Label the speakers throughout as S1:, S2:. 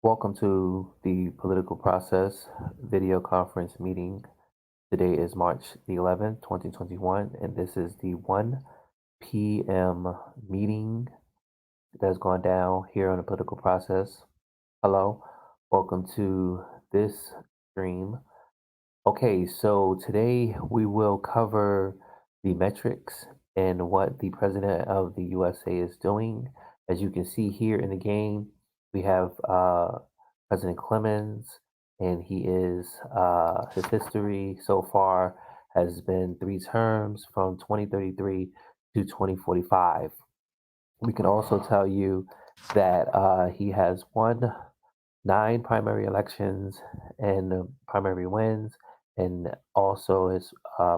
S1: Welcome to the Political Process video conference meeting. Today is March the 11th, 2021, and this is the 1 p.m. meeting that's gone down here on the Political Process. Hello, welcome to this stream. Okay, so today we will cover the metrics and what the President of the USA is doing. As you can see here in the game, we have President Clemens, and his history so far has been 3 terms from 2033 to 2045. We can also tell you that he has won 9 primary elections and primary wins, and also his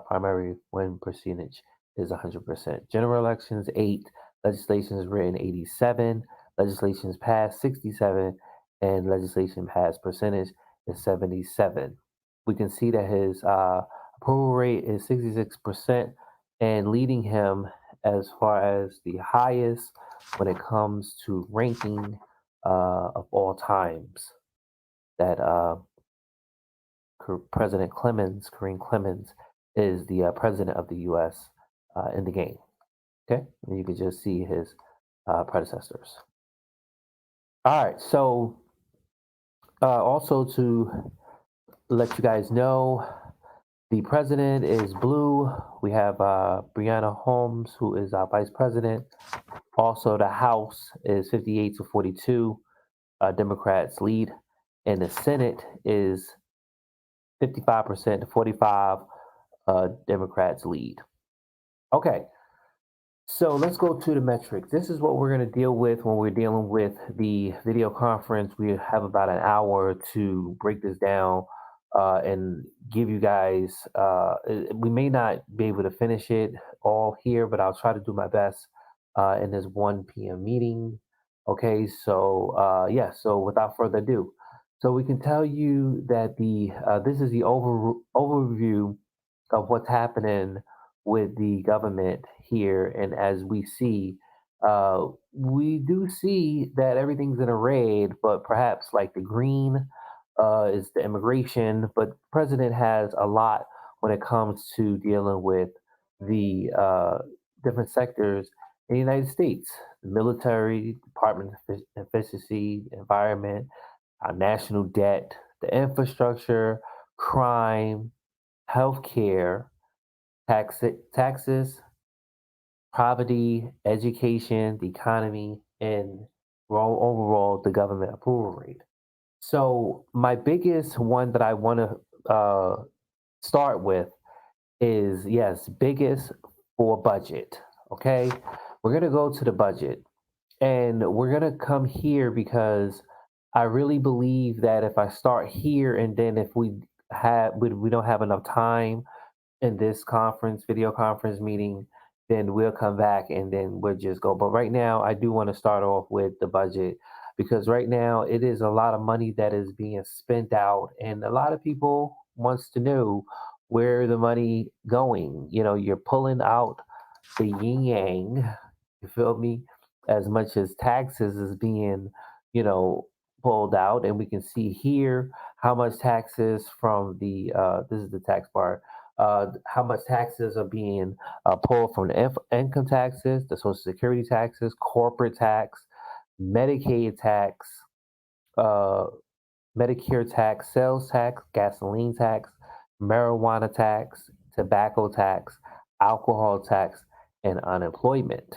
S1: primary win percentage is 100%. General elections 8, legislation is written 87, legislations passed 67, and legislation passed percentage is 77. We can see that his approval rate is 66% and leading him as far as the highest when it comes to ranking of all times that President Clemens, Kareem Clemens, is the president of the U.S. In the game. Okay, and you can just see his predecessors. All right, so also to let you guys know, the president is blue. We have Brianna Holmes, who is our vice president. Also, the House is 58 to 42. Democrats lead, and the Senate is 55% to 45. Democrats lead. Okay, so let's go to the metrics. This is what we're going to deal with when we're dealing with the video conference. We have about an hour to break this down and give you guys. We may not be able to finish it all here, but I'll try to do my best in this 1 p.m. meeting. Okay, so yeah, so without further ado, so we can tell you that this is the overview of what's happening with the government here, and as we do see that everything's in a red, but perhaps like the green is the immigration, but the president has a lot when it comes to dealing with the different sectors in the United States: the military, Department of Efficiency, environment, our national debt, the infrastructure, crime, healthcare, taxes, poverty, education, the economy, and overall the government approval rate. So my biggest one that I want to start with is, yes, biggest for budget. Okay, we're gonna go to the budget, and we're gonna come here because I really believe that if I start here and then if we don't have enough time in this video conference meeting, then we'll come back and then we'll just go. But right now, I do want to start off with the budget because right now it is a lot of money that is being spent out, and a lot of people wants to know where the money going. You know, you're pulling out the yin yang. You feel me? As much as taxes is being, you know, pulled out, and we can see here how much taxes from the this is the tax part, how much taxes are being pulled from the income taxes, the Social Security taxes, corporate tax, Medicaid tax, uh, Medicare tax, sales tax, gasoline tax, marijuana tax, tobacco tax, alcohol tax, and unemployment.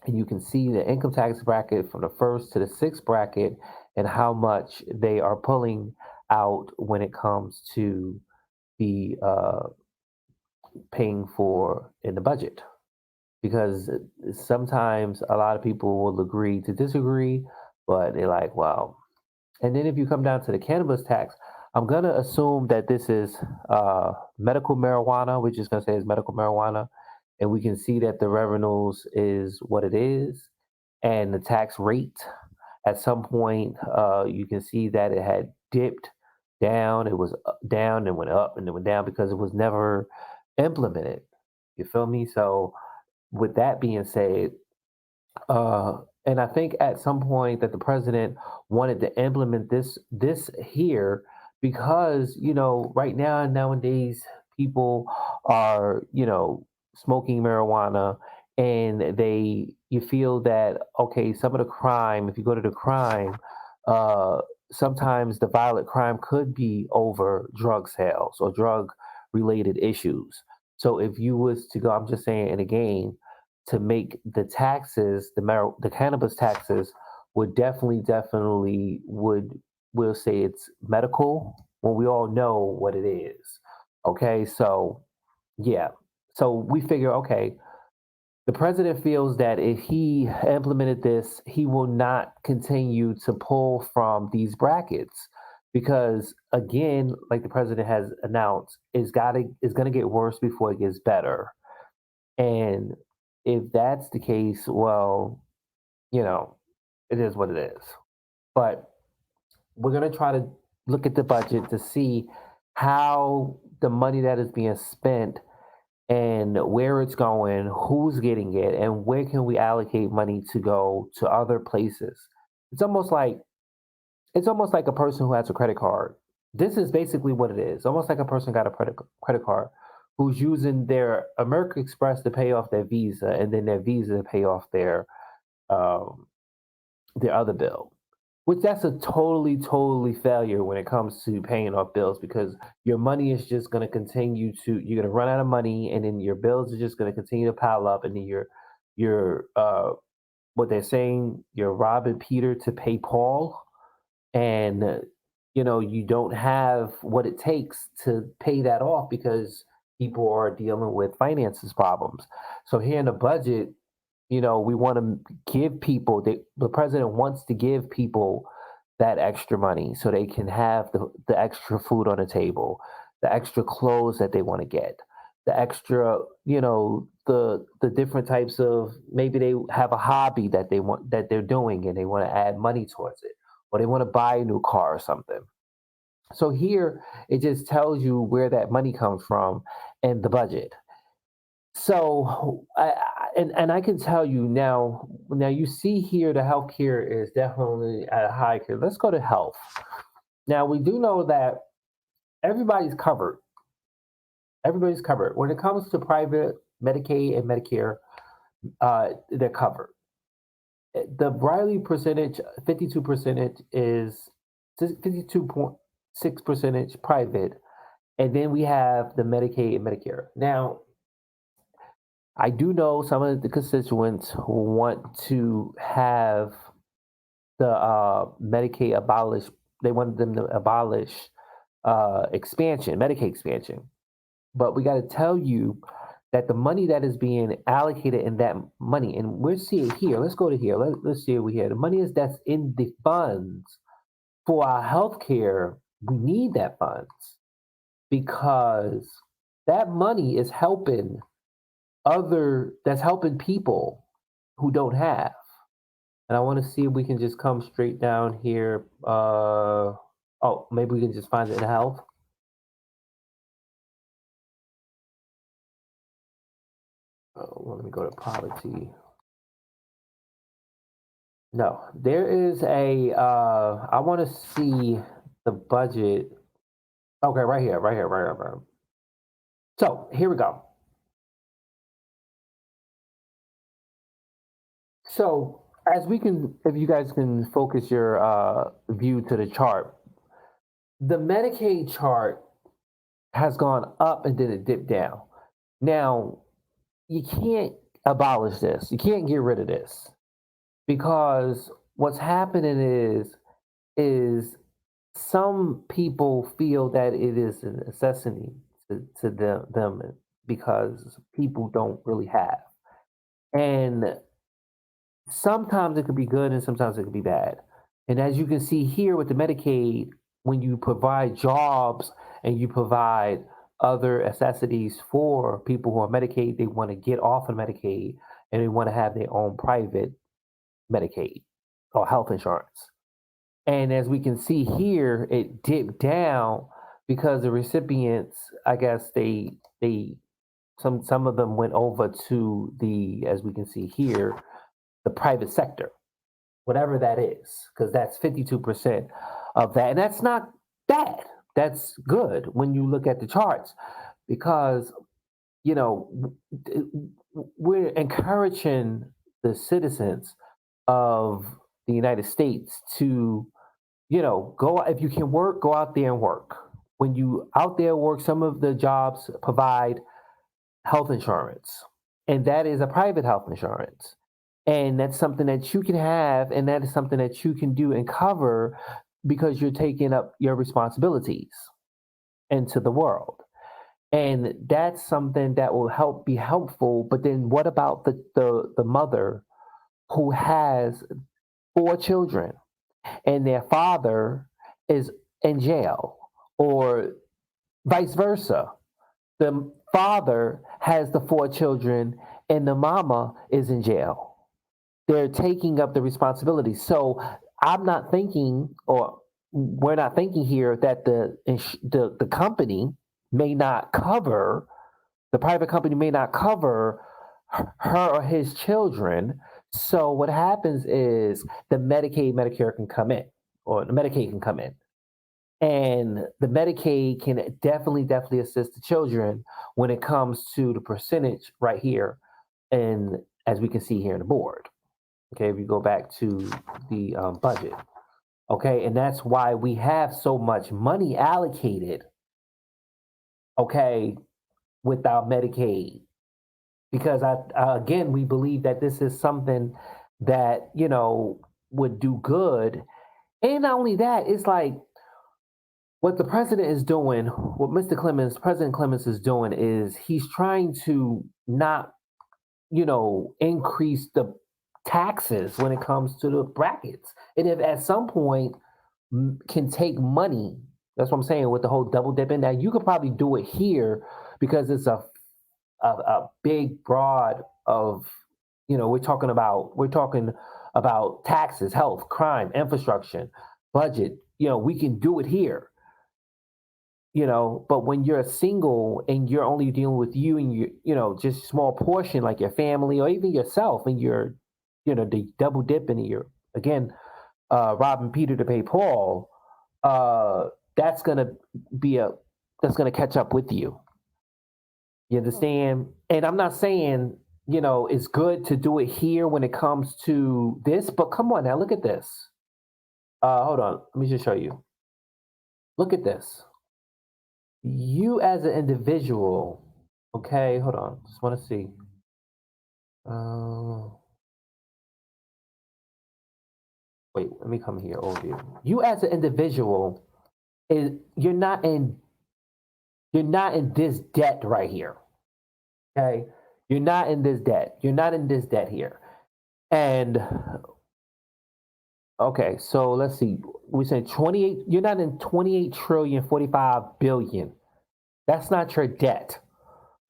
S1: And you can see the income tax bracket from the first to the sixth bracket and how much they are pulling out when it comes to the paying for in the budget, because sometimes a lot of people will agree to disagree, but they're like, wow. And then if you come down to the cannabis tax, I'm going to assume that this is medical marijuana. We're just going to say it's medical marijuana. And we can see that the revenues is what it is. And the tax rate, at some point, you can see that it had dipped down. It was down and went up and then went down because it was never implemented. You feel me? So with that being said, And I think at some point that the president wanted to implement this here because right now nowadays people are smoking marijuana, and you feel that okay, some of the crime, if you go to the crime, uh sometimes the violent crime could be over drug sales or drug related issues. So if you was to go, I'm just saying in a game, to make the taxes, the cannabis taxes would definitely will say it's medical when we all know what it is. Okay, so yeah, so we figure okay, the president feels that if he implemented this, he will not continue to pull from these brackets because again, like the president has announced, it's going to get worse before it gets better. And if that's the case, well, you know, it is what it is. But we're going to try to look at the budget to see how the money that is being spent and where it's going, who's getting it, and where can we allocate money to go to other places. It's almost like it's almost like a person who has a credit card. This is basically what it is. Almost like a person got a credit card who's using their American Express to pay off their Visa, and then their Visa to pay off um, their other bill. Which that's a totally failure when it comes to paying off bills because your money is just going to continue to you're going to run out of money, and then your bills are just going to continue to pile up, and then you're what they're saying, you're robbing Peter to pay Paul, and you don't have what it takes to pay that off because people are dealing with finances problems. So here in the budget, we want to give people the president wants to give people that extra money so they can have the extra food on the table, the extra clothes that they want to get, the extra, the different types of, maybe they have a hobby that they're doing and they want to add money towards it, or they want to buy a new car or something. So here it just tells you where that money comes from and the budget. So, and I can tell you now. Now you see here, the healthcare is definitely at a high care. Let's go to health. Now we do know that everybody's covered. Everybody's covered when it comes to private Medicaid and Medicare. They're covered. The Riley percentage, 52 percentage is 52.6 percentage private, and then we have the Medicaid and Medicare. Now I do know some of the constituents who want to have the Medicaid abolished. They wanted them to abolish expansion, Medicaid expansion. But we got to tell you that the money that is being allocated in that money, and we'll see it here. Let's go to here. Let's see over here. The money is that's in the funds for our health care. We need that funds because that money is helping that's helping people who don't have. And I want to see if we can just come straight down here. Oh, maybe we can just find it in health. Oh, let me go to poverty. No, there is a. I want to see the budget. Okay, right here, right here, right here, right here. So here we go. So as we can, if you guys can focus your view to the chart, the Medicaid chart has gone up and then it dipped down. Now, you can't abolish this. You can't get rid of this because what's happening is some people feel that it is a necessity to them because people don't really have. And sometimes it could be good and sometimes it could be bad. And as you can see here with the Medicaid, when you provide jobs and you provide other necessities for people who are Medicaid, they want to get off of Medicaid and they want to have their own private Medicaid or health insurance. And as we can see here, it dipped down because the recipients, I guess they some of them went over to the, as we can see here, the private sector. whatever that is, because that's 52% of that. And that's not bad. That's good when you look at the charts because, you know, we're encouraging the citizens of the United States to, go, if you can work, go out there and work. When you out there work, some of the jobs provide health insurance, and that is a private health insurance. And that's something that you can have, and that is something that you can do and cover because you're taking up your responsibilities into the world. And that's something that will help be helpful. But then what about the mother who has four children and their father is in jail, or vice versa? The father has the four children and the mama is in jail. They're taking up the responsibility. So I'm not thinking, or we're not thinking here that the company may not cover, the private company may not cover her or his children. So what happens is the Medicaid, Medicare can come in, or the Medicaid can come in, and the Medicaid can definitely assist the children when it comes to the percentage right here, and as we can see here in the board. Okay, if you go back to the budget, okay, and that's why we have so much money allocated, okay, with our Medicaid, because again, we believe that this is something that would do good. And not only that, it's like what the president is doing, what President Clemens is doing is he's trying to not, increase the taxes when it comes to the brackets. And if at some point can take money, that's what I'm saying with the whole double dipping. Now you could probably do it here because it's a big broad of, we're talking about taxes, health, crime, infrastructure, budget. We can do it here. But when you're single and you're only dealing with you and just small portion like your family or even yourself, and you're, the double dipping, and you're again robbing Peter to pay Paul, that's gonna be a that's gonna catch up with you. You understand? And I'm not saying, it's good to do it here when it comes to this, but come on now, look at this. Hold on, let me just show you. Look at this. You as an individual, okay, hold on, just want to see. Uh, Wait, let me come here, overview. You as an individual, is you're not in this debt right here. Okay, you're not in this debt. You're not in this debt here. And okay, so let's see. We said 28. You're not in 28 trillion 45 billion. That's not your debt.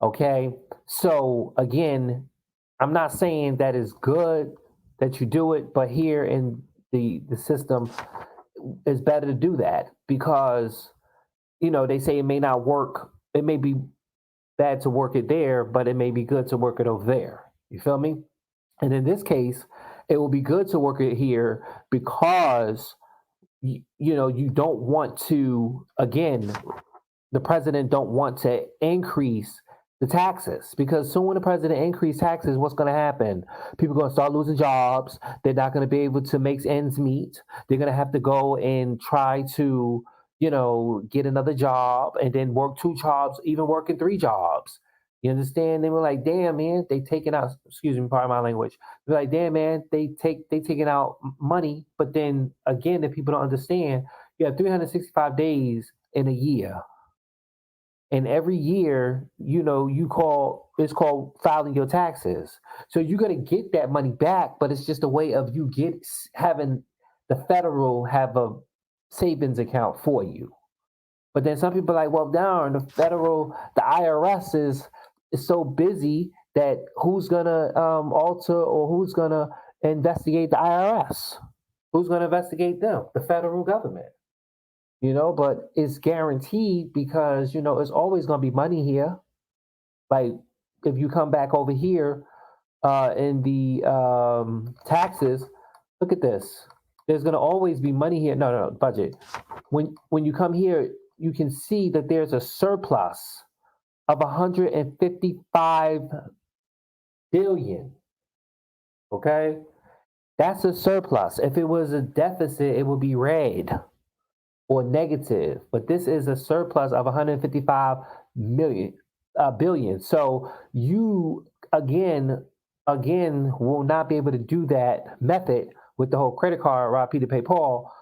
S1: Okay. So again, I'm not saying that is good that you do it, but here in the system, it's better to do that because they say it may not work. It may be bad to work it there, but it may be good to work it over there. You feel me? And in this case, it will be good to work it here because you don't want to, again, the president don't want to increase the taxes, because soon when the president increase taxes, what's going to happen? People are going to start losing jobs. They're not going to be able to make ends meet. They're going to have to go and try to get another job and then work two jobs, even working three jobs. You understand? They were like, damn man, they taking out, excuse me, part of my language. They're like, damn man, they taking out money. But then again, if people don't understand, you have 365 days in a year, and every year, it's called filing your taxes. So you're gonna get that money back, but it's just a way of you having the federal have a savings account for you. But then some people are like, well, darn, the IRS is so busy that who's gonna alter, or who's gonna investigate the IRS? Who's gonna investigate them? The federal government. But it's guaranteed because it's always going to be money here. Like if you come back over here in the taxes, Look at this. There's going to always be money here. No, no, no, budget. When you come here, you can see that there's a surplus of 155 billion. Okay, that's a surplus. If it was a deficit, it would be red or negative. But this is a surplus of 155 million billion. So you again, again will not be able to do that method with the whole credit card, rob Peter, pay Paul.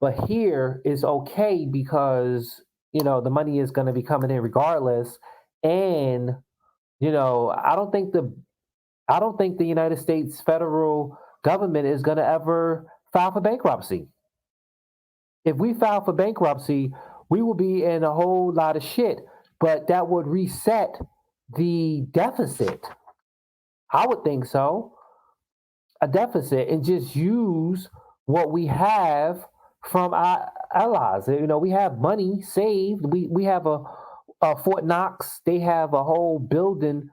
S1: But here is okay because the money is going to be coming in regardless, and I don't think the United States federal government is going to ever file for bankruptcy. If we file for bankruptcy, we will be in a whole lot of shit, but that would reset the deficit. I would think so. A deficit and just use what we have from our allies. We have money saved. We have a Fort Knox. They have a whole building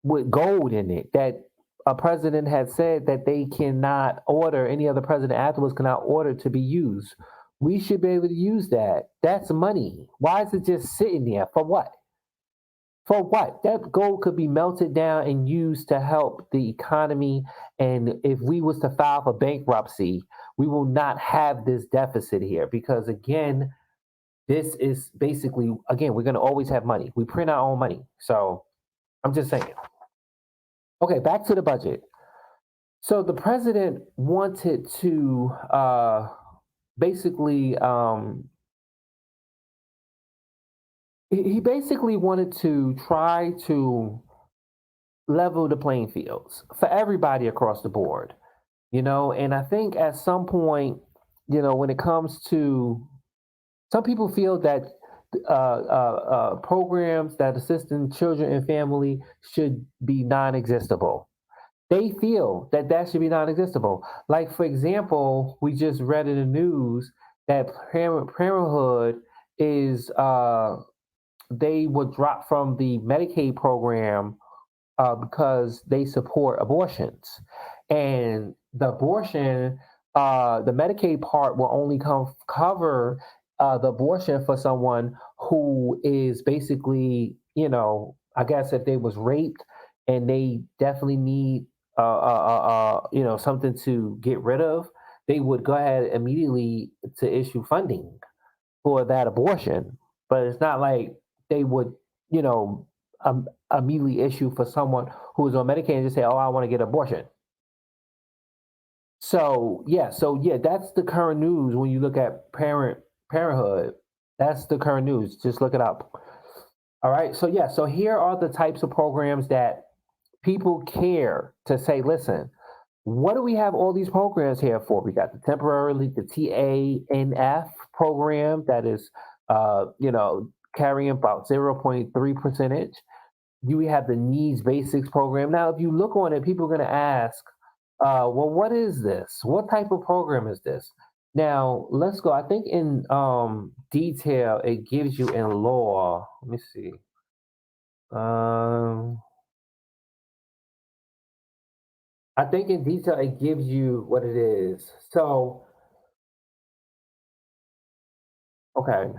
S1: with gold in it that a president had said that they cannot order, any other president afterwards cannot order to be used. We should be able to use that. That's money. Why is it just sitting there? For what? For what? That gold could be melted down and used to help the economy. And if we was to file for bankruptcy, we will not have this deficit here because again, this is basically again, we're gonna always have money. We print our own money. So I'm just saying. Okay, back to the budget. So the president wanted to basically he basically wanted to try to level the playing fields for everybody across the board, and I think at some point, when it comes to some people feel that programs that assist in children and family should be non-existable. They feel that that should be non-existable. Like for example, we just read in the news that Parenthood is they would drop from the Medicaid program because they support abortions, and the Medicaid part will only cover the abortion for someone who is basically, I guess if they was raped and they definitely need, something to get rid of, they would go ahead immediately to issue funding for that abortion. But it's not like they would, you know, immediately issue for someone who is on Medicaid and just say, "Oh, I want to get an abortion." So yeah, that's the current news when you look at parenthood. That's the current news. Just look it up. All right. So yeah, so here are the types of programs that people care to say, listen, what do we have all these programs here for? We got the TANF program that is carrying about 0.3 percentage. You have the needs basics program. Now, if you look on it, people are going to ask, well, what is this? What type of program is this? Now, let's go. I think in detail, it gives you in law. Let me see. Um, I think in detail, it gives you what it is. So, okay.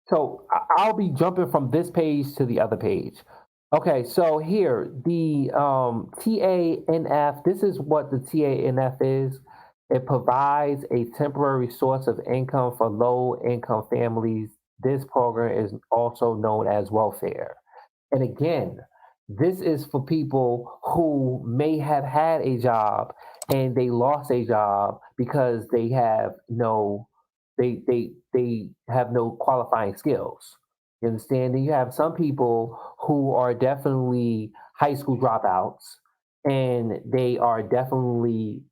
S1: So I'll be jumping from this page to the other page. Okay, so here the TANF. This is what the TANF is. It provides a temporary source of income for low-income families. This program is also known as welfare. And again, this is for people who may have had a job and they lost a job because they have no qualifying skills. You understand? And you have some people who are definitely high school dropouts and they are definitely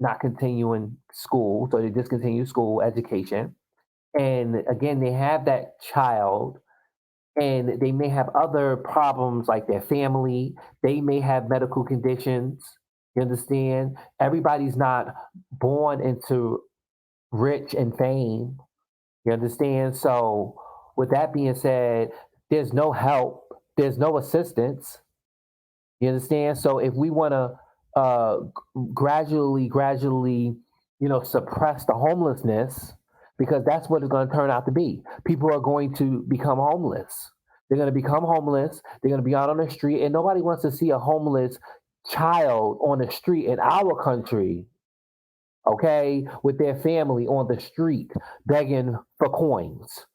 S1: not continuing school, so they discontinue school education. And again, they have that child and they may have other problems like their family, they may have medical conditions. You understand? Everybody's not born into rich and fame. You understand? So, with that being said, there's no help, there's no assistance. You understand? So, if we want to gradually, suppress the homelessness, because that's what it's going to turn out to be. People are going to become homeless. They're going to become homeless. They're going to be out on the street, and nobody wants to see a homeless child on the street in our country, okay, with their family on the street begging for coins.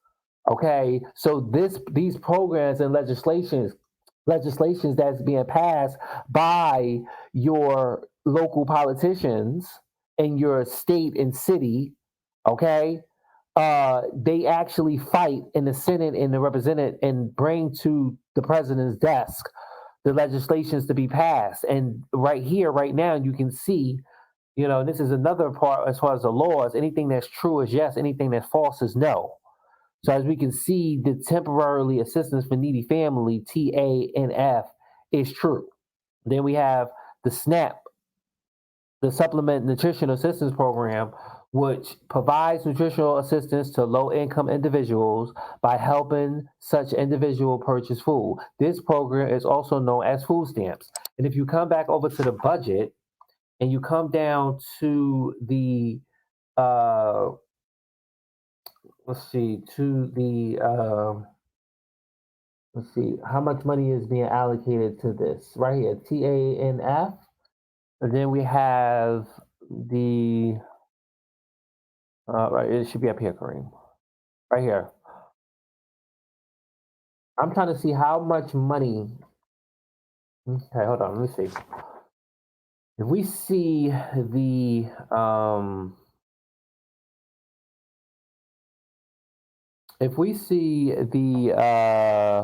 S1: Okay, so these programs and legislations that's being passed by your local politicians in your state and city, okay, they actually fight in the Senate and the representative and bring to the president's desk the legislations to be passed. And right here, right now, you can see, this is another part as far as the laws. Anything that's true is yes, anything that's false is no. So as we can see, the temporarily assistance for needy family (TANF) is true. Then we have the SNAP, the Supplement Nutrition Assistance Program, which provides nutritional assistance to low-income individuals by helping such individual purchase food. This program is also known as food stamps. And if you come back over to the budget and you come down to the uh, let's see, let's see, how much money is being allocated to this right here, TANF. And then we have the, right, it should be up here, Kareem, right here. I'm trying to see how much money. Okay, hold on, let me see. If we see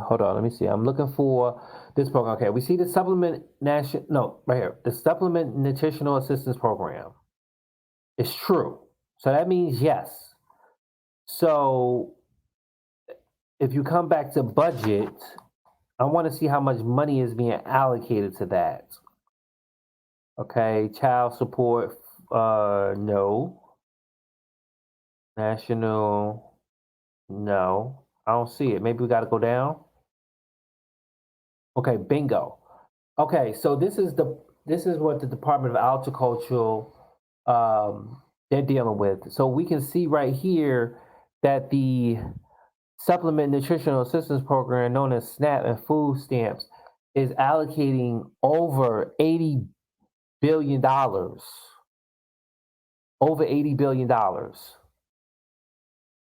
S1: hold on, let me see. I'm looking for this program. Okay, we see the supplement national, no, right here, the supplement nutritional assistance program. It's true. So that means yes. So if you come back to budget, I want to see how much money is being allocated to that. Okay, child support, no. National, no. I don't see it. Maybe we got to go down. Okay, bingo. Okay, so this is what the Department of Agricultural, they're dealing with. So we can see right here that the Supplement Nutritional Assistance Program, known as SNAP and food stamps, is allocating over $80 billion, over $80 billion.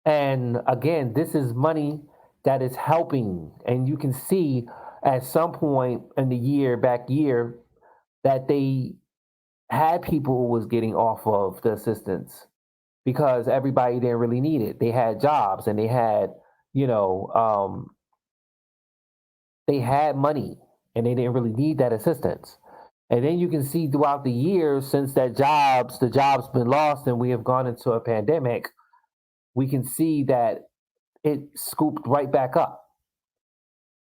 S1: And again, this is money that is helping. And you can see at some point in the year that they had people who was getting off of the assistance because everybody didn't really need it. They had jobs and you know, um, they had money and they didn't really need that assistance. And then you can see throughout the years since the jobs been lost and we have gone into a pandemic, we can see that it scooped right back up.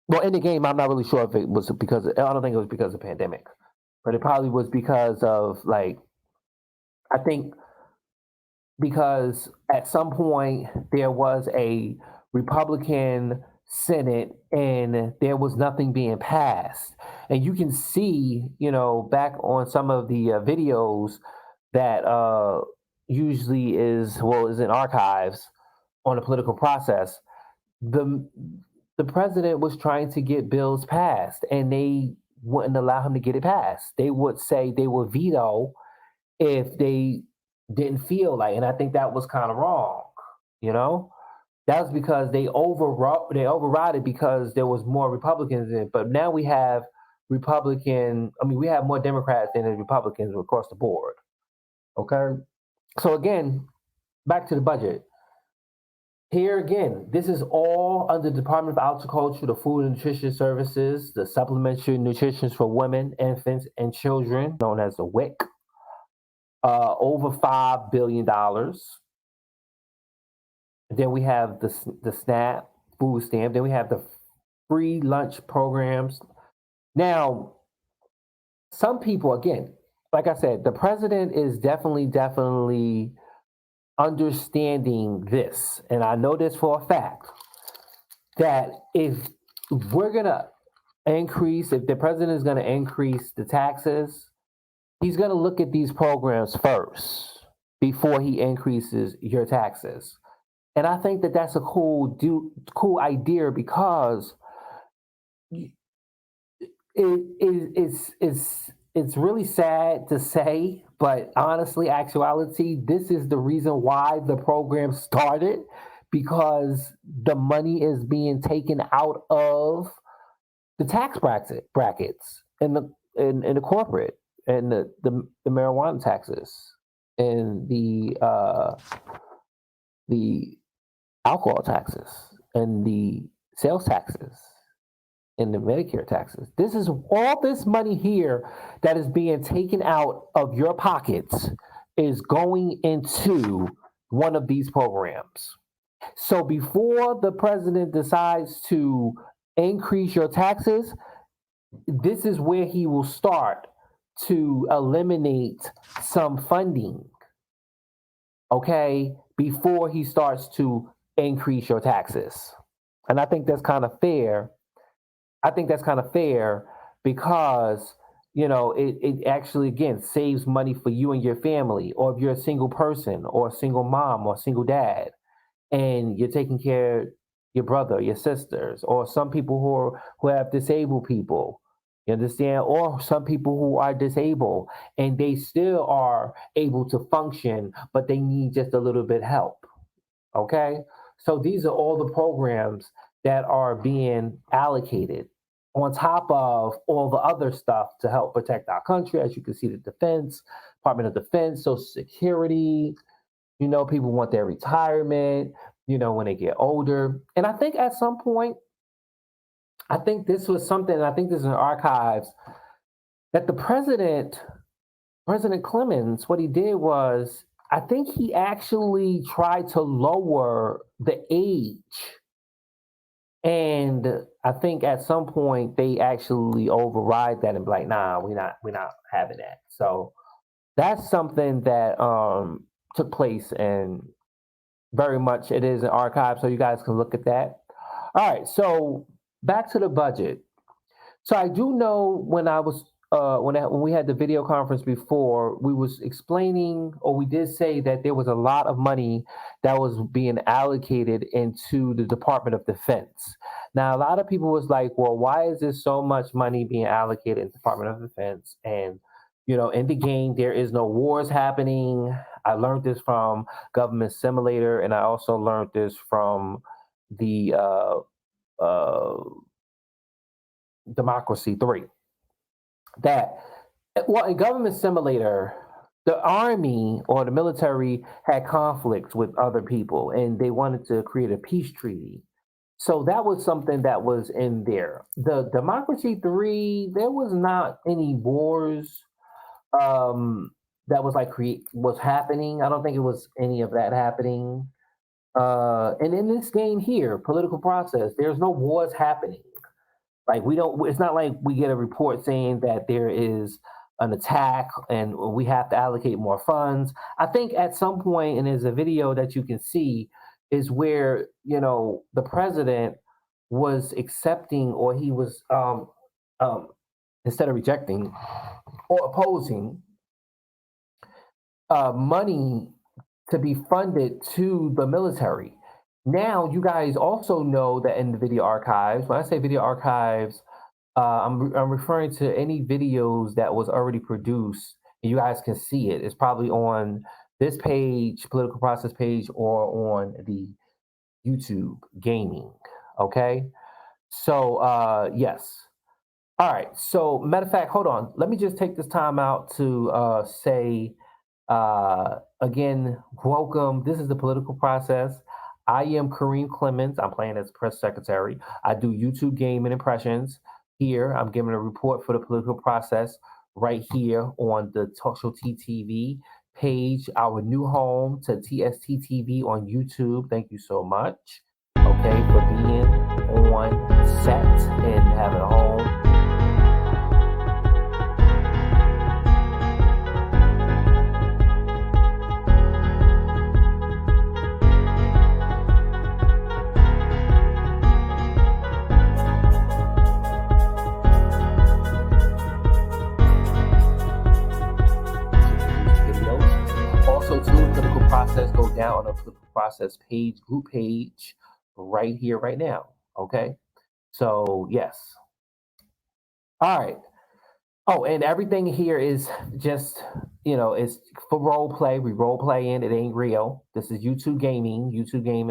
S1: Well, in the game, I'm not really sure if it was because I don't think it was because of the pandemic, but it probably was because of like I think because at some point there was a Republican Senate and there was nothing being passed. And you can see, back on some of the videos that usually is in archives on the political process. The the president was trying to get bills passed and they wouldn't allow him to get it passed. They would say they would veto if they didn't feel like, and I think that was kind of wrong. You know, that was because they override it because there was more Republicans in it. But now we have we have more Democrats than Republicans across the board. Okay, so again, back to the budget. Here again, this is all under the Department of Agriculture, the Food and Nutrition Services, the Supplementary Nutrition for Women, Infants, and Children, known as the WIC. Over $5 billion. Then we have the SNAP food stamp. Then we have the free lunch programs. Now, some people, again, like I said, the president is definitely understanding this, and I know this for a fact that if we're gonna if the president is gonna increase the taxes, he's going to look at these programs first before he increases your taxes. And I think that that's a cool idea because it's really sad to say, but honestly, actuality, this is the reason why the program started because the money is being taken out of the tax brackets and the corporate and the marijuana taxes and the alcohol taxes and the sales taxes and the Medicare taxes. This is all this money here that is being taken out of your pockets is going into one of these programs. So before the president decides to increase your taxes, this is where he will start to eliminate some funding, okay, before he starts to increase your taxes. And I think that's kind of fair. I think that's kind of fair because, it actually, again, saves money for you and your family, or if you're a single person or a single mom or a single dad, and you're taking care of your brother, your sisters, or some people who have disabled people. You understand? Or some people who are disabled and they still are able to function, but they need just a little bit help. Okay? So these are all the programs that are being allocated on top of all the other stuff to help protect our country. As you can see, the defense, Department of Defense, Social Security, people want their retirement, when they get older. And I think at some point, I think this was something, I think this is in the archives, that President Clemens, what he did was, I think he actually tried to lower the age. And I think at some point they actually override that and be like, nah, we're not having that. So that's something that took place, and very much it is an archive, so you guys can look at that. All right, so back to the budget. So I do know when I was when we had the video conference before, we was explaining, or we did say that there was a lot of money that was being allocated into the Department of Defense. Now, a lot of people was like, well, why is there so much money being allocated in the Department of Defense? And in the game, there is no wars happening. I learned this from Government Simulator, and I also learned this from the Democracy 3. That, well, in Government Simulator, the army or the military had conflicts with other people, and they wanted to create a peace treaty. So that was something that was in there. The Democracy 3, there was not any wars that was happening. I don't think it was any of that happening. And in this game here, political process, there's no wars happening. Like it's not like we get a report saying that there is an attack and we have to allocate more funds. I think at some point, and there's a video that you can see, is where, the president was accepting, or he was, instead of rejecting or opposing, money to be funded to the military. Now, you guys also know that in the video archives, when I say video archives, I'm referring to any videos that was already produced, and you guys can see it. It's probably on this page, political process page, or on the YouTube gaming. Okay, so yes. All right. So, matter of fact, hold on. Let me just take this time out to say again, welcome. This is the political process. I am Kareem Clemens. I'm playing as press secretary. I do YouTube gaming impressions. Here, I'm giving a report for the political process right here on the talkshowtea TV page, our new home to TSTTV on YouTube. Thank you so much, okay, for being on set and having a home. process page, group page, right here, right now. Okay. So, yes. All right. Oh, and everything here is just, it's for role play. We role play in. It ain't real. This is YouTube gaming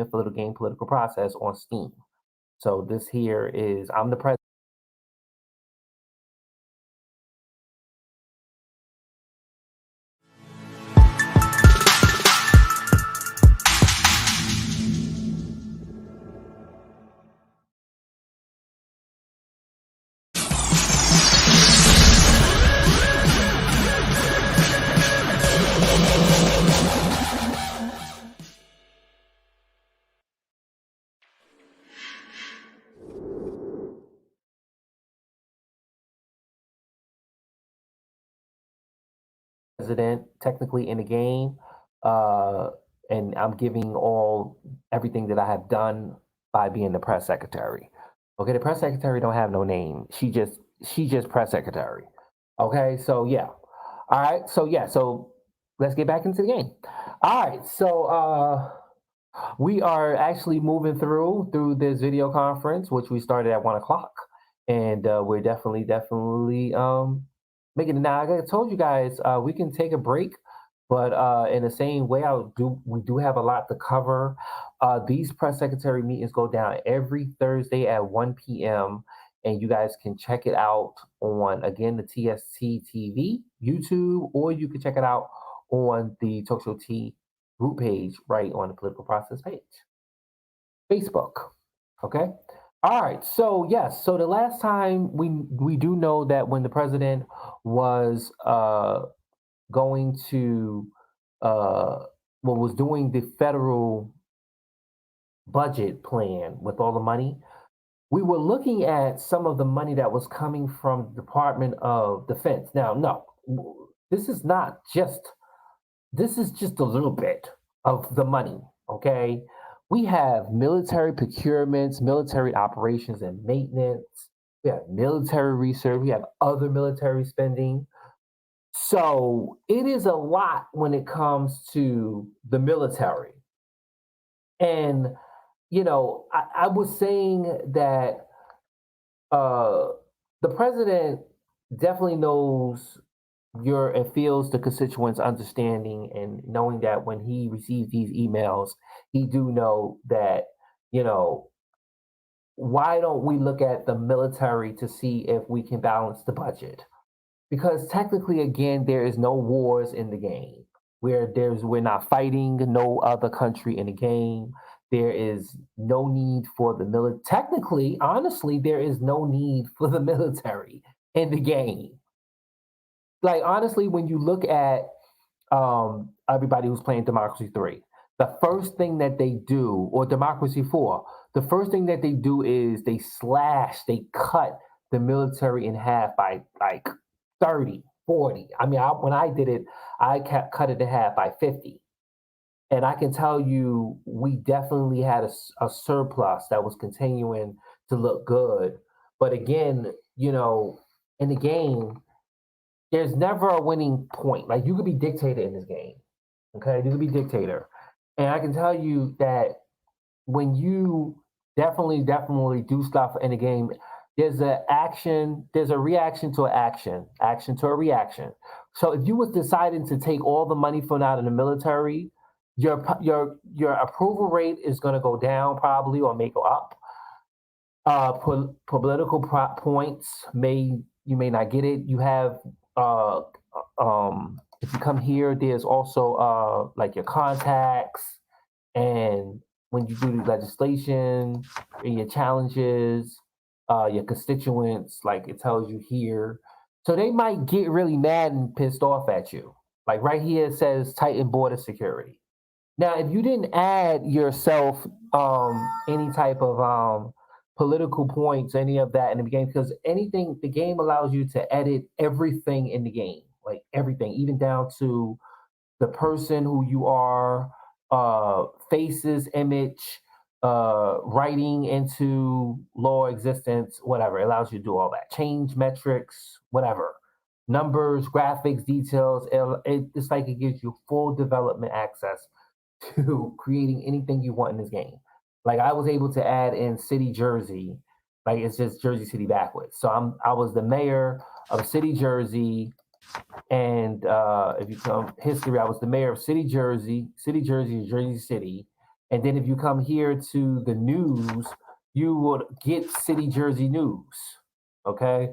S1: for little game political process on Steam. So this here is I'm the president technically in the game, uh, and I'm giving all everything that I have done by being the press secretary. Okay, the press secretary don't have no name. She just press secretary. Okay, so yeah. All right, so yeah, so let's get back into the game. All right, so we are actually moving through this video conference, which we started at 1 o'clock, and we're definitely making it. Now, like I told you guys, we can take a break, but in the same way, we do have a lot to cover. These press secretary meetings go down every Thursday at 1 p.m. And you guys can check it out on, again, the TSTTV YouTube, or you can check it out on the Talk Show T group page right on the political process page, Facebook. Okay. All right. So yes. So the last time we do know that when the president was going to was doing the federal budget plan with all the money, we were looking at some of the money that was coming from the Department of Defense. Now, no, this is not just this is just a little bit of the money, okay? We have military procurements, military operations and maintenance. We have military research. We have other military spending. So it is a lot when it comes to the military. And, I was saying that uh, the president definitely knows your and feels the constituents understanding and knowing that when he receives these emails, he do know that, you know, why don't we look at the military to see if we can balance the budget? Because technically, again, there is no wars in the game. We're not fighting no other country in the game. There is no need for the military. Technically, honestly, there is no need for the military in the game. Like honestly, when you look at everybody who's playing Democracy 3, the first thing that they do, or Democracy 4, the first thing that they do is they cut the military in half by like 30, 40. I mean, when I did it, I cut it in half by 50. And I can tell you, we definitely had a surplus that was continuing to look good. But again, in the game, there's never a winning point. Like you could be dictator in this game. Okay, you could be dictator. And I can tell you that when you definitely do stuff in the game, there's a reaction to an action to a reaction. So if you was deciding to take all the money from out of the military, your approval rate is going to go down probably or may go up. Political points you may not get it. You have uh, if you come here, there's also like your contacts, and when you do the legislation and your challenges, your constituents, like it tells you here. So they might get really mad and pissed off at you. Like right here it says tighten border security. Now, if you didn't add yourself any type of political points, any of that in the game, because anything, the game allows you to edit everything in the game, like everything, even down to the person who you are, faces, image, writing into law existence, whatever. It allows you to do all that. Change metrics, whatever. Numbers, graphics, details. It's like it gives you full development access to creating anything you want in this game. Like I was able to add in City Jersey, like it's just Jersey City backwards. So I was the mayor of City Jersey, and if you come history, I was the mayor of City Jersey. City Jersey is Jersey City, and then if you come here to the news, you would get City Jersey news. Okay,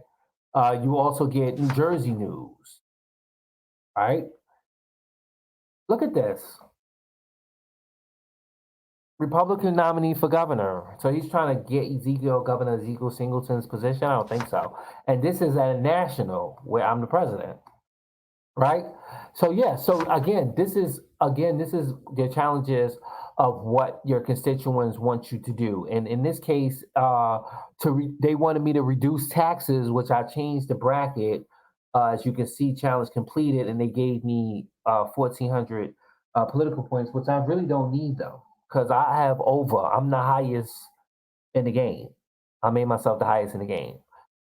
S1: you also get New Jersey news. All right, look at this. Republican nominee for governor. So he's trying to get Governor Ezekiel Singleton's position. I don't think so. And this is at a national where I'm the president, right? So yeah. So this is the challenges of what your constituents want you to do. And in this case, they wanted me to reduce taxes, which I changed the bracket. As you can see, challenge completed, and they gave me 1,400 political points, which I really don't need though, because I have over. I'm the highest in the game. I made myself the highest in the game.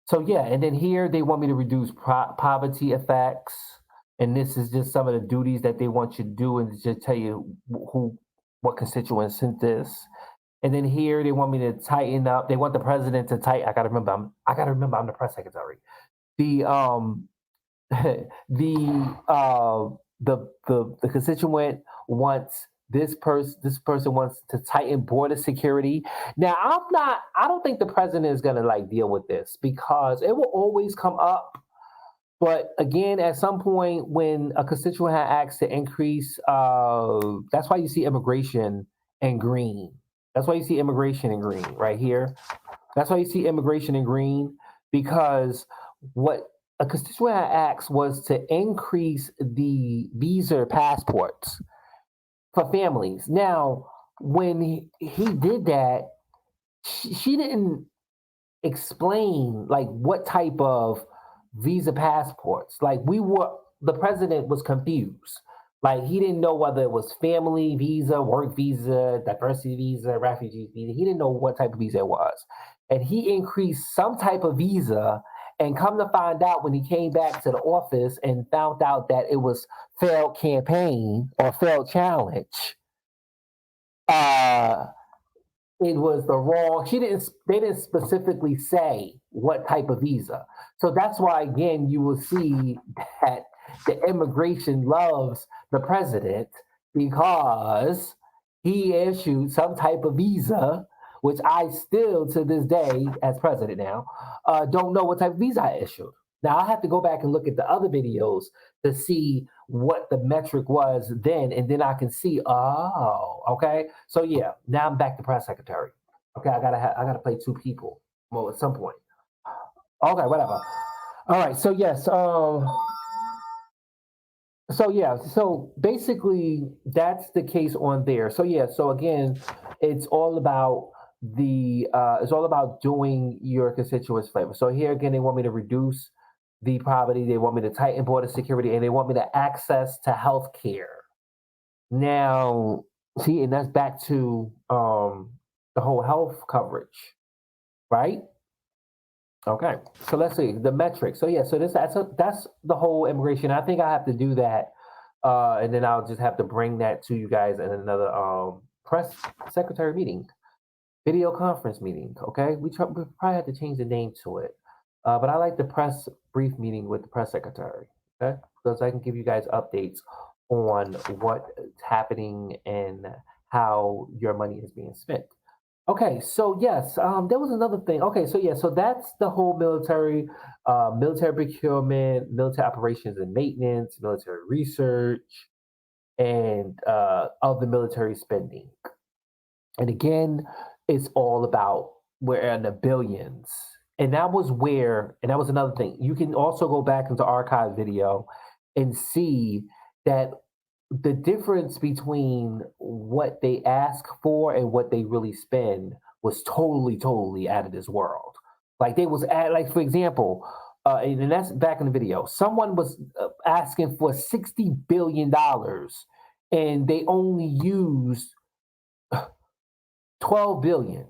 S1: So yeah, and then here they want me to reduce poverty effects, and this is just some of the duties that they want you to do, and just tell you what constituents sent this. And then here they want me to tighten up. They want the president to tighten. I gotta remember I'm the press secretary. The the constituent wants this person wants to tighten border security. Now I don't think the president is going to like deal with this because it will always come up. But again, at some point when a constituent had asked to increase, that's why you see immigration in green. That's why you see immigration in green right here. That's why you see immigration in green, because what a constituent had asked was to increase the visa passports for families. Now, when he did that, she didn't explain like what type of visa passports. Like the president was confused. Like he didn't know whether it was family visa, work visa, diversity visa, refugee visa. He didn't know what type of visa it was. And he increased some type of visa, and come to find out when he came back to the office and found out that it was failed campaign or failed challenge. Uh it was the wrong. They didn't specifically say what type of visa. So that's why again you will see that the immigration loves the president, because he issued some type of visa, which I still to this day as president now don't know what type of visa I issued. Now I have to go back and look at the other videos to see what the metric was then, and then I can see. Oh, okay. So yeah, now I'm back to press secretary. Okay, I gotta play two people. Well, at some point. Okay, whatever. All right. So yes. So yeah. So basically, that's the case on there. So yeah. So again, it's all about it's all about doing your constituents favor. So here again, they want me to reduce the poverty. They want me to tighten border security, and they want me to access to health care. Now, see, and that's back to the whole health coverage, right? Okay, so let's see the metrics. So yeah, so that's the whole immigration. I think I have to do that, and then I'll just have to bring that to you guys in another press secretary meeting, video conference meeting. Okay, we probably have to change the name to it, but I like the press brief meeting with the press secretary. Okay, because I can give you guys updates on what's happening and how your money is being spent. Okay, so yes, there was another thing. Okay, so yeah, so that's the whole military procurement, military operations and maintenance, military research, and of the military spending. And again, it's all about we're in the billions. And that was another thing. You can also go back into archive video and see that the difference between what they ask for and what they really spend was totally out of this world. Like they was at, like for example, and that's back in the video. Someone was asking for $60 billion, and they only used 12 billion,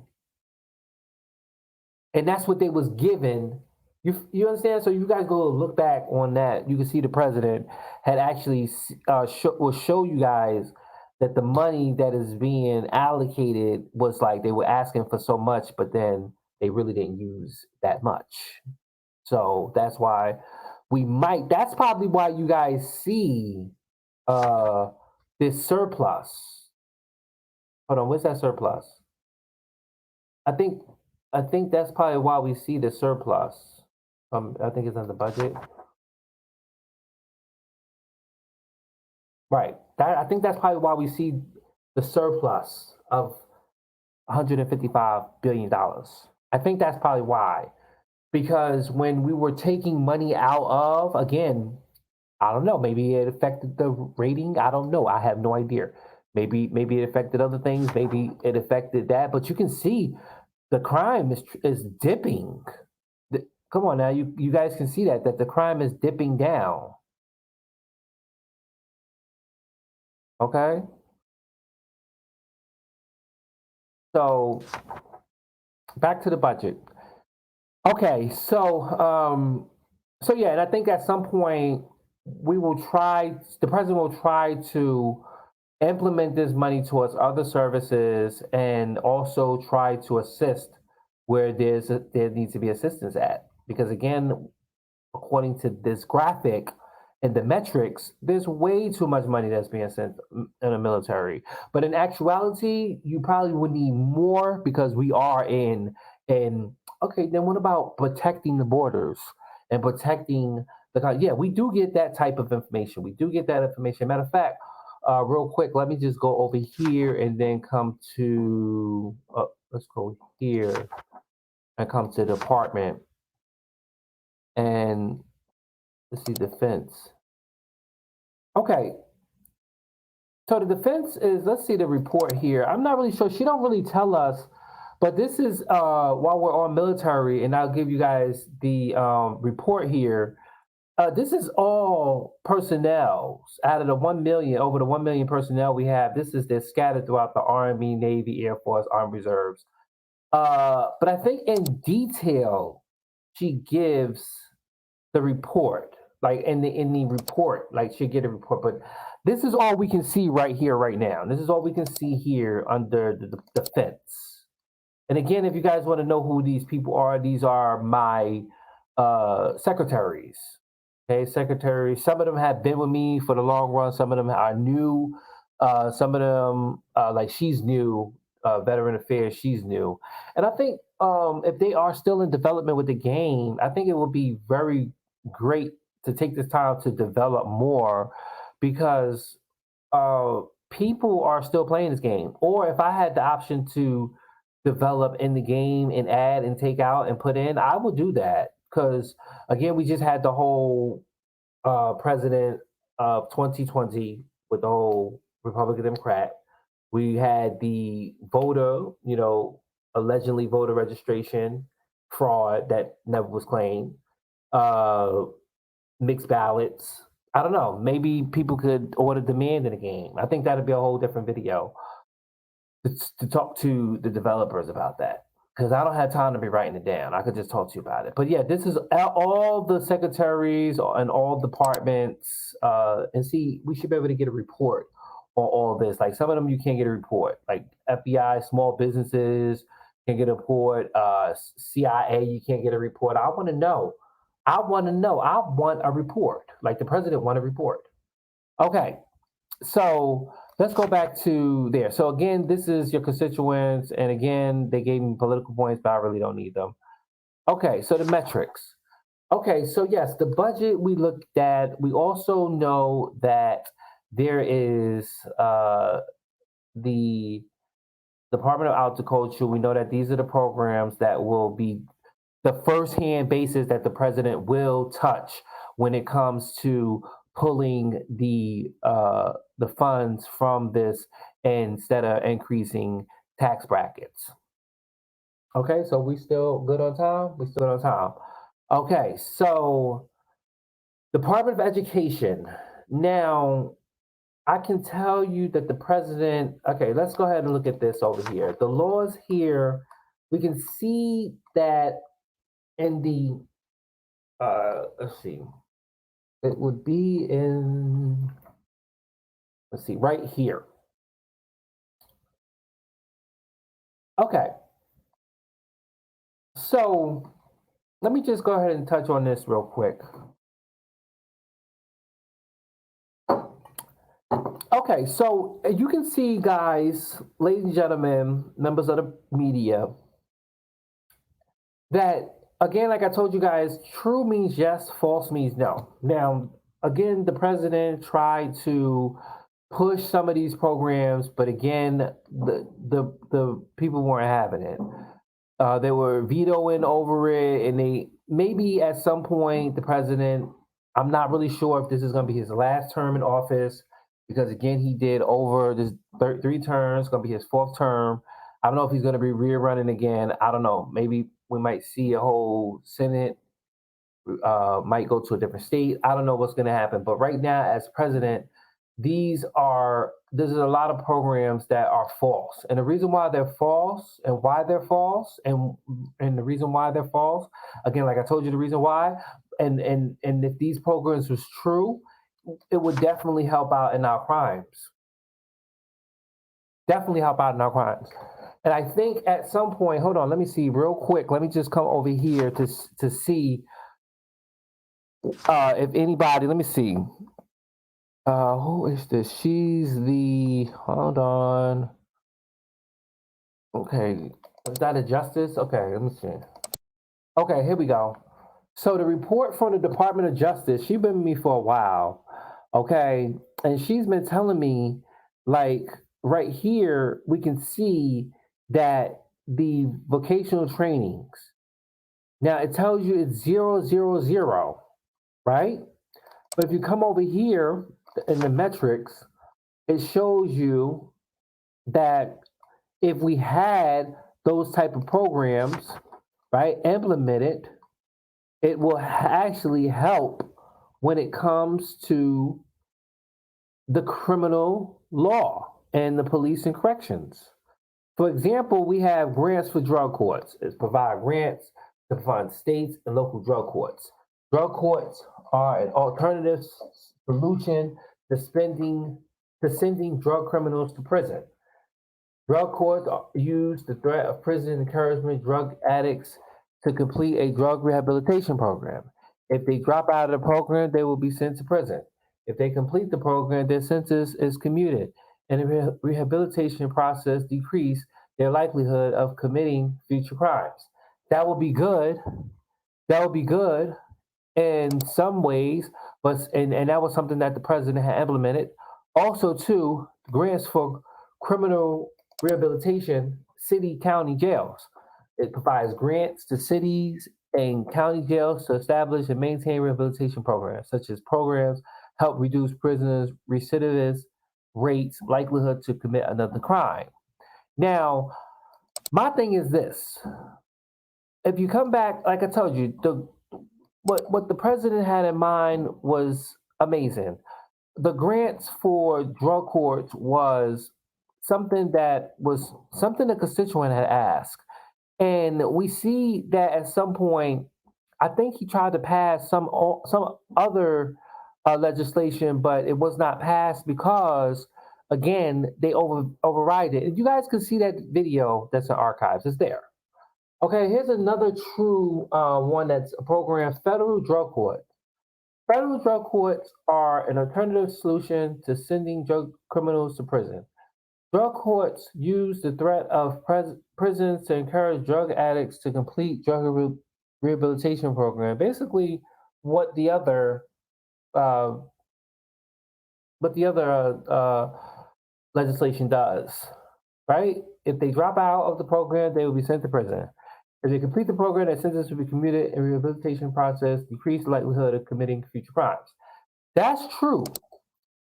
S1: and that's what they was given. You understand? So you guys go look back on that. You can see the president had actually will show you guys that the money that is being allocated was like they were asking for so much, but then they really didn't use that much. So that's why that's probably why you guys see uh this surplus. Hold on, what's that surplus? I think I think that's probably why we see the surplus. I think it's on the budget. Right. I think that's probably why we see the surplus of $155 billion. I think that's probably why. Because when we were taking money out of, again, I don't know, maybe it affected the rating. I don't know. I have no idea. Maybe it affected other things. Maybe it affected that. But you can see the crime is dipping. Come on now, you guys can see that the crime is dipping down. Okay, so back to the budget. Okay, so yeah, and I think at some point the president will try to implement this money towards other services and also try to assist where there needs to be assistance at. Because again, according to this graphic and the metrics, there's way too much money that's being sent in the military. But in actuality, you probably would need more because we are in okay, then what about protecting the borders and protecting yeah, we do get that type of information. We do get that information. Matter of fact, real quick, let me just go over here and then come to let's go here and come to the department and let's see defense. Okay, so the defense is, let's see the report here. I'm not really sure. She don't really tell us, but this is while we're on military, and I'll give you guys the report here. This is all personnel out of the 1 million, over the 1 million personnel we have. This is they're scattered throughout the Army, Navy, Air Force, Armed Reserves. But I think in detail, she gives the report, like in the report, like she'll get a report. But this is all we can see right here, right now. This is all we can see here under the fence. And again, if you guys want to know who these people are, these are my secretaries. Okay, secretaries. Some of them have been with me for the long run. Some of them are new. Some of them, like she's new, veteran affairs, she's new. And I think if they are still in development with the game, I think it would be very great to take this time to develop more because people are still playing this game. Or if I had the option to develop in the game and add and take out and put in, I would do that. Because again, we just had the whole president of 2020 with the whole Republican Democrat. We had the voter, allegedly voter registration fraud that never was claimed. Uh, Mixed ballots. I don't know. Maybe people could order demand in the game. I think that'd be a whole different video to talk to the developers about that because I don't have time to be writing it down. I could just talk to you about it. But yeah, this is all the secretaries and all departments. And see, we should be able to get a report on all this. Like some of them, you can't get a report. Like FBI, small businesses can get a report. CIA, you can't get a report. I want to know. I want to know. I want a report. Like the president want a report. Okay, so let's go back to there. So again, this is your constituents, and again, they gave me political points, but I really don't need them. Okay, so the metrics. Okay, so yes, the budget we looked at. We also know that there is the Department of Agriculture. We know that these are the programs that will be the first-hand basis that the president will touch when it comes to pulling the funds from this instead of increasing tax brackets. Okay, so we still good on time? We still good on time. Okay, so Department of Education. Now, I can tell you that the president, okay, let's go ahead and look at this over here. The laws here, we can see that in the let's see, it would be in, let's see, right here. Okay, so let me just go ahead and touch on this real quick. Okay, so you can see, guys, ladies and gentlemen, members of the media, that again, like I told you guys, true means yes, false means no. Now, again, the president tried to push some of these programs, but again, the people weren't having it. They were vetoing over it, and they maybe at some point the president. I'm not really sure if this is going to be his last term in office because again he did over this 3 terms. Going to be his 4th term. I don't know if he's going to be rerunning again. I don't know. Maybe we might see a whole Senate might go to a different state. I don't know what's going to happen. But right now, as president, there's a lot of programs that are false, and the reason why they're false, and the reason why they're false, again, like I told you, the reason why, and if these programs was true, it would definitely help out in our crimes. Definitely help out in our crimes. And I think at some point, hold on, let me see real quick. Let me just come over here to see if anybody. Let me see. Who is this? She's the. Hold on. Okay, is that a justice? Okay, let me see. Okay, here we go. So the report from the Department of Justice, she's been with me for a while. Okay, and she's been telling me, like, right here, we can see that the vocational trainings. Now it tells you it's 000, right? But if you come over here in the metrics, it shows you that if we had those type of programs, right, implemented, it will actually help when it comes to the criminal law and the police and corrections. For example, we have grants for drug courts. It's provide grants to fund states and local drug courts. Drug courts are an alternative solution to sending drug criminals to prison. Drug courts use the threat of prison encouragement drug addicts to complete a drug rehabilitation program. If they drop out of the program, they will be sent to prison. If they complete the program, their sentence is commuted, and the rehabilitation process decrease their likelihood of committing future crimes. That would be good. That would be good in some ways, but and that was something that the president had implemented. Also, too, grants for criminal rehabilitation, city, county jails. It provides grants to cities and county jails to establish and maintain rehabilitation programs, such as programs help reduce prisoners' recidivist rates, likelihood to commit another crime. Now, my thing is this: if you come back, like I told you, the what the president had in mind was amazing. The grants for drug courts was something the constituent had asked, and we see that at some point, I think he tried to pass some other legislation, but it was not passed because again they override it. And you guys can see that video that's in archives. It's there. Okay, here's another true one that's a program: federal drug court. Federal drug courts are an alternative solution to sending drug criminals to prison. Drug courts use the threat of prisons to encourage drug addicts to complete drug rehabilitation program. Basically, what the other, uh, legislation does, right? If they drop out of the program, they will be sent to prison. If they complete the program, their sentence will be commuted and rehabilitation process decrease the likelihood of committing future crimes. That's true.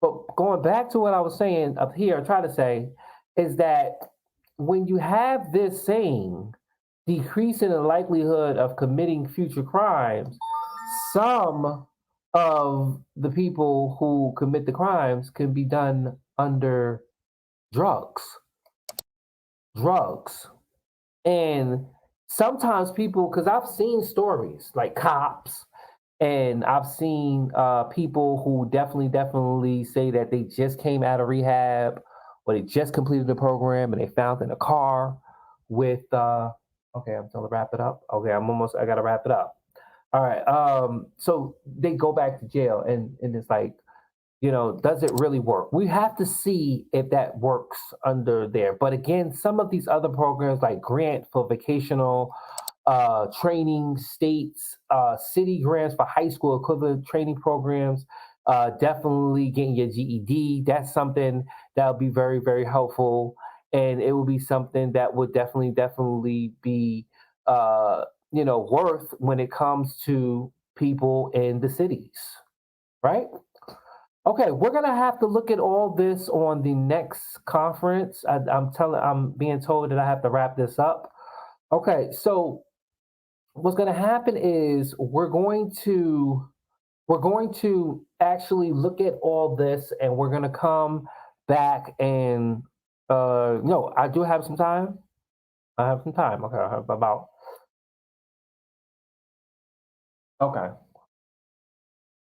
S1: But going back to what I was saying up here, I try to say is that when you have this saying, decreasing the likelihood of committing future crimes, some of the people who commit the crimes can be done under drugs. Drugs. And sometimes people, because I've seen stories like cops, and I've seen people who definitely say that they just came out of rehab or they just completed the program and they found in a car with okay, I'm gonna wrap it up. Okay, I gotta wrap it up. All right. So they go back to jail, and it's like, does it really work? We have to see if that works under there. But again, some of these other programs like grant for vocational training, states, city grants for high school equivalent training programs, definitely getting your GED. That's something that would be very, very helpful. And it will be something that would definitely be, worth when it comes to people in the cities, right? Okay, we're gonna have to look at all this on the next conference. I'm being told that I have to wrap this up. Okay, so what's going to happen is we're going to actually look at all this, and we're going to come back and no, I do have some time. I have some time. Okay, I have about okay.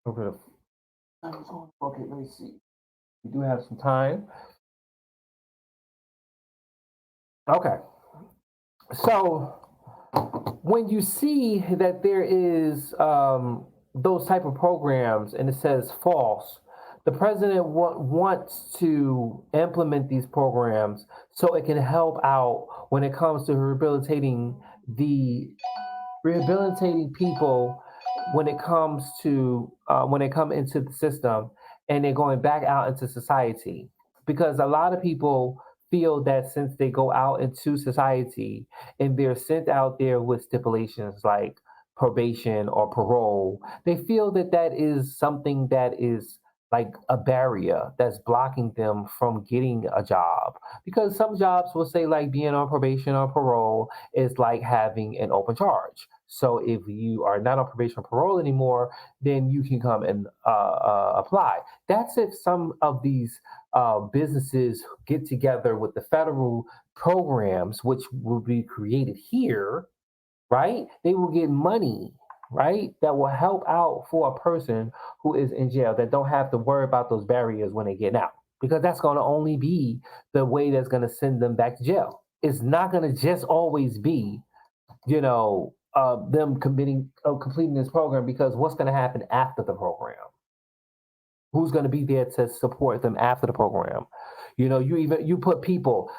S1: Okay. Okay, let me see. We do have some time. Okay. So when you see that there is those type of programs and it says false, the president wants to implement these programs so it can help out when it comes to the rehabilitating people when it comes to when they come into the system and they're going back out into society, because a lot of people feel that since they go out into society and they're sent out there with stipulations like probation or parole, they feel that that is something that is like a barrier that's blocking them from getting a job, because some jobs will say like being on probation or parole is like having an open charge. So if you are not on probation or parole anymore, then you can come and apply. That's if some of these businesses get together with the federal programs, which will be created here, right? They will get money, right? That will help out for a person who is in jail that don't have to worry about those barriers when they get out. Because that's going to only be the way that's going to send them back to jail. It's not going to just always be, them completing this program, because what's going to happen after the program? Who's going to be there to support them after the program? You put people.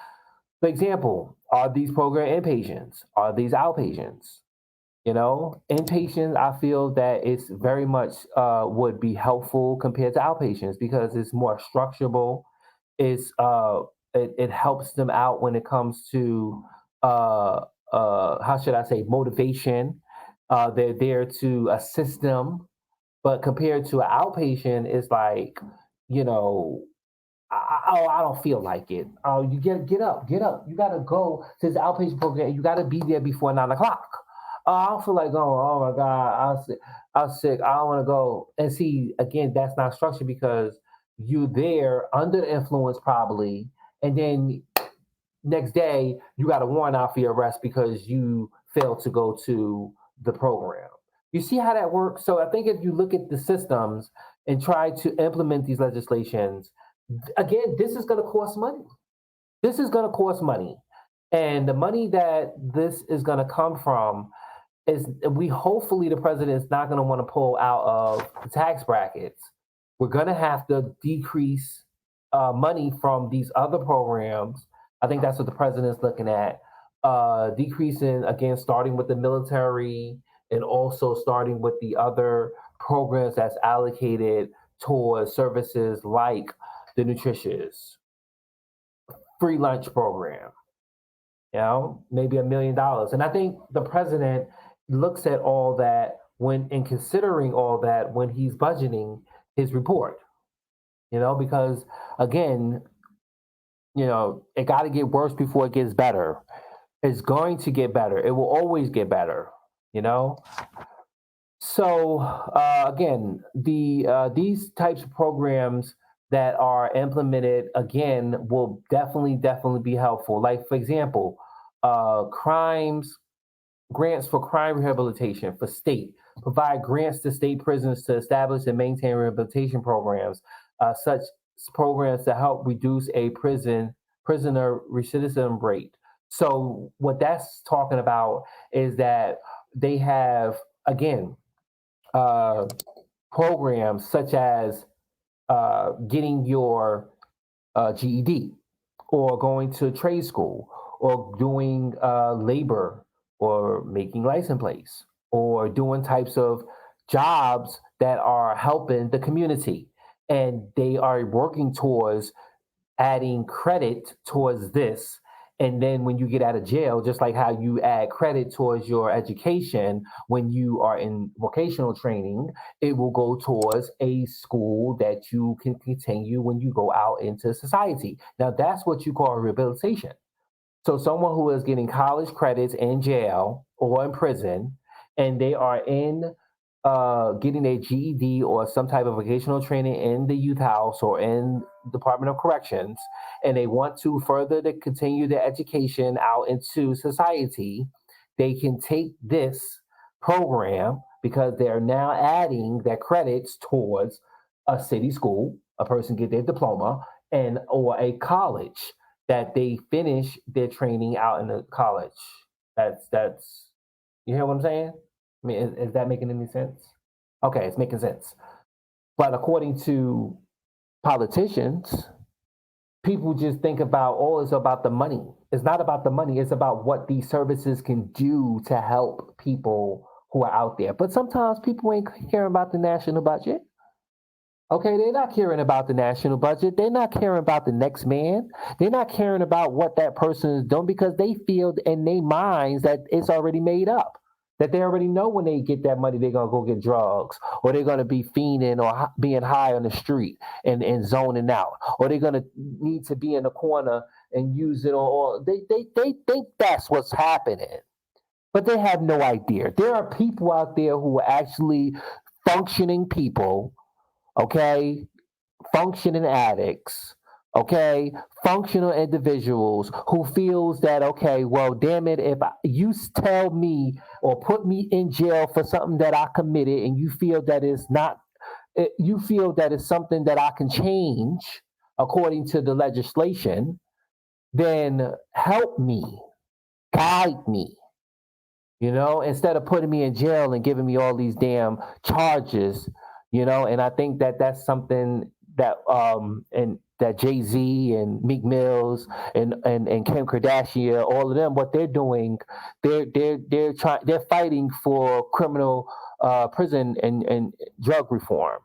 S1: For example, are these program inpatients? Are these outpatients? Inpatients, I feel that it's very much would be helpful compared to outpatients because it's more structurable. It helps them out when it comes to how should I say, motivation. They're there to assist them, but compared to an outpatient, it's like, you know, oh, I don't feel like it. Oh, you get up, get up. You gotta go to this outpatient program. You gotta be there before 9 o'clock. Oh, I don't feel like going. Oh my God, I'm sick. I don't want to go. And see, again, that's not structured because you're there under the influence probably, and then next day you got a warrant out for your arrest because you failed to go to the program. You see how that works? So I think if you look at the systems and try to implement these legislations, again, this is going to cost money. This is going to cost money. And the money that this is going to come from is, we hopefully the president is not going to want to pull out of the tax brackets. We're going to have to decrease money from these other programs. I think that's what the president is looking at. Decreasing, again, starting with the military and also starting with the other programs that's allocated towards services like the nutritious free lunch program, maybe $1 million. And I think the president looks at all that when in considering all that when he's budgeting his report, because again, it got to get worse before it gets better. It's going to get better. It will always get better, you know? So again, these types of programs that are implemented again will definitely be helpful. Like for example, crimes grants for crime rehabilitation for state provide grants to state prisons to establish and maintain rehabilitation programs. Such programs to help reduce a prisoner recidivism rate. So what that's talking about is that they have, again, uh, programs such as getting your GED, or going to trade school, or doing labor, or making license plates, or doing types of jobs that are helping the community. And they are working towards adding credit towards this. And then when you get out of jail, just like how you add credit towards your education when you are in vocational training, it will go towards a school that you can continue when you go out into society. Now, that's what you call rehabilitation. So someone who is getting college credits in jail or in prison, and they are in getting a GED or some type of vocational training in the youth house or in Department of Corrections, and they want to further to continue their education out into society, they can take this program because they're now adding their credits towards a city school. A person get their diploma, and or a college that they finish their training out in the college. That's you hear what I'm saying? I mean, is that making any sense? Okay, it's making sense. But according to politicians, people just think about, oh, it's about the money. It's not about the money. It's about what these services can do to help people who are out there. But sometimes people ain't caring about the national budget. Okay, they're not caring about the national budget. They're not caring about the next man. They're not caring about what that person is doing because they feel in their minds that it's already made up. That they already know when they get that money, they're going to go get drugs, or they're going to be fiending or being high on the street and zoning out, or they're going to need to be in the corner and use it, or they think that's what's happening. But they have no idea. There are people out there who are actually functioning people, okay, functioning addicts, okay, functional individuals who feels that, okay, well, damn it, if you tell me or put me in jail for something that I committed, and you feel that it's not, you feel that it's something that I can change according to the legislation, then help me, guide me, instead of putting me in jail and giving me all these damn charges, and I think that that's something that and that Jay-Z and Meek Mills and Kim Kardashian, all of them, what they're doing, they're fighting for criminal prison and drug reform.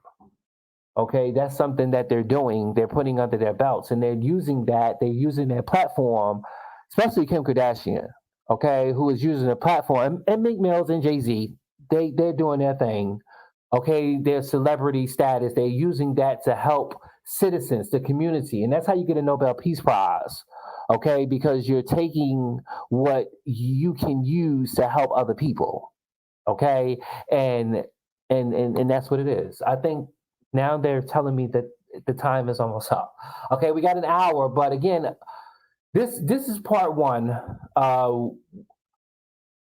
S1: Okay, that's something that they're doing. They're putting under their belts, and they're using that. They're using their platform, especially Kim Kardashian. Okay, who is using a platform, and Meek Mills and Jay Z. They're doing their thing. Okay, their celebrity status. They're using that to help citizens, the community, and that's how you get a Nobel Peace Prize. Okay, because you're taking what you can use to help other people. Okay, and and that's what it is. I think now they're telling me that the time is almost up. Okay, we got an hour, but again, this is part one.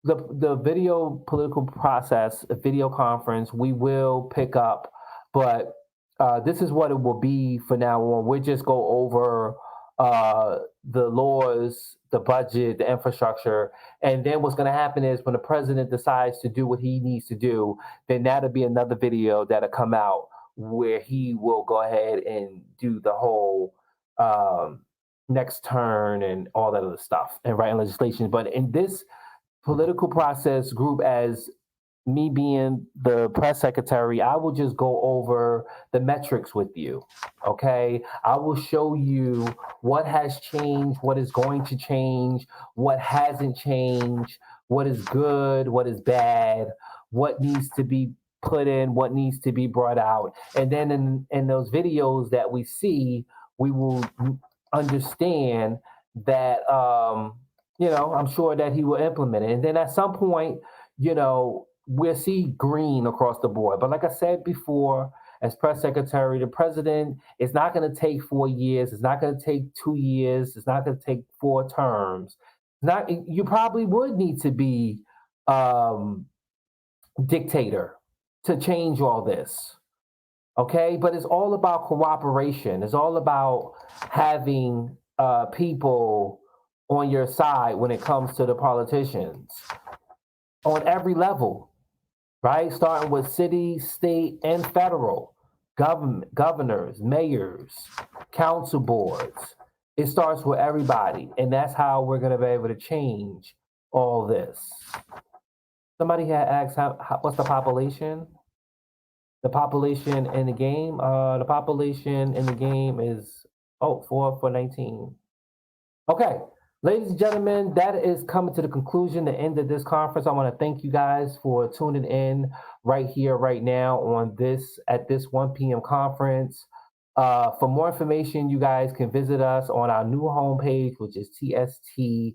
S1: The video political process, a video conference, we will pick up, but this is what it will be for now on. We'll just go over the laws, the budget, the infrastructure, and then what's going to happen is when the president decides to do what he needs to do, then that'll be another video that'll come out where he will go ahead and do the whole next turn and all that other stuff and writing legislation. But in this political process group, as me being the press secretary, I will just go over the metrics with you. Okay. I will show you what has changed, what is going to change, what hasn't changed, what is good, what is bad, what needs to be put in, what needs to be brought out. And then in those videos that we see, we will understand that, I'm sure that he will implement it. And then at some point, we'll see green across the board. But like I said before, as press secretary, the president is not going to take 4 years. It's not going to take 2 years. It's not going to take 4 terms. Not you probably would need to be dictator to change all this. Okay, but it's all about cooperation. It's all about having people on your side when it comes to the politicians on every level, right? Starting with city, state, and federal government, governors, mayors, council boards. It starts with everybody, and that's how we're going to be able to change all this. Somebody had asked, what's the population? The population in the game. The population in the game is 4 for 19. Okay, ladies and gentlemen, that is coming to the conclusion, the end of this conference. I want to thank you guys for tuning in right here, right now on this at this 1 p.m. conference. For more information, you guys can visit us on our new homepage, which is TSTTV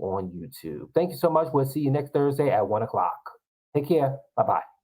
S1: on YouTube. Thank you so much. We'll see you next Thursday at 1 o'clock. Take care. Bye bye.